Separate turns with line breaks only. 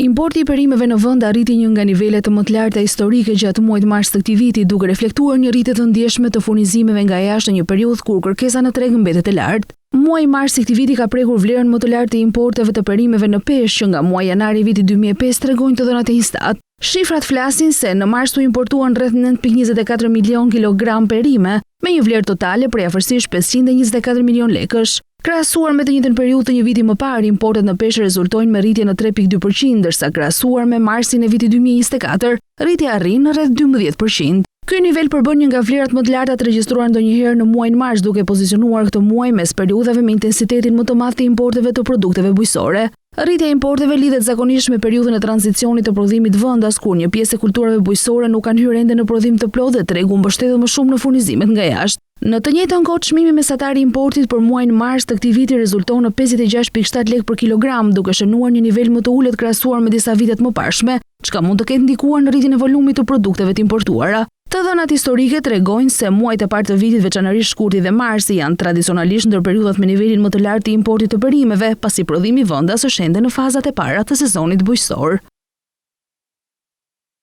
Importi I perimeve në vend arriti një nga nivelet më të larta historike gjatë muajit mars të këtij viti, duke reflektuar një rritje të ndjeshme të furnizimeve nga jashtë në një periudhë kur kërkesa në treg mbetet e lartë. Muaji mars I këtij viti ka prekur vlerën më të lartë të importeve të perimeve në peshë që nga muaji janar I vitit 2005 tregojnë të dhënat e Instat. Shifrat flasin se në mars u importuan rreth 9.24 milion kilogram perime, me një vlerë totale prej afërsisht 524 milion lekësh. Krahasuar me të njëjtën periudhë të një viti më parë, importet në peshë rezultojnë me rritje në 3.2%, ndërsa krahasuar me marsin e vitit 2024, rritja arrin në rreth 12%. Ky nivel përbën një nga vlerat më të larta të regjistruar ndonjëherë në muajin mars, duke pozicionuar këtë muaj mes periudhave me intensitetin më të madh të importeve të produkteve bujqësore. Rritja e importeve lidhet zakonisht me periudhën e tranzicionit të prodhimit vendas, kur një pjesë e kulturave bujqësore nuk kanë hyrë ende në prodhim të plotë dhe tregu mbështetet më shumë në furnizimet nga jashtë. Në të njëjtën kohë, çmimi mesatar I importit për muajin mars të këtij viti rezulton në 56.7 lekë për kilogram, duke shënuar një nivel më të ulët krahasuar me disa vitet më parshme, çka mund të ketë ndikuar në rritjen e volumit të produkteve të importuara. Të dhënat historike tregojnë se muajt e parë të vitit, veçanërisht shkurti dhe marsi, janë tradicionalisht ndër periudhat me nivelin më të lartë të importit të perimeve, pasi prodhimi vendas është ende në fazat e para të sezonit bujqësor.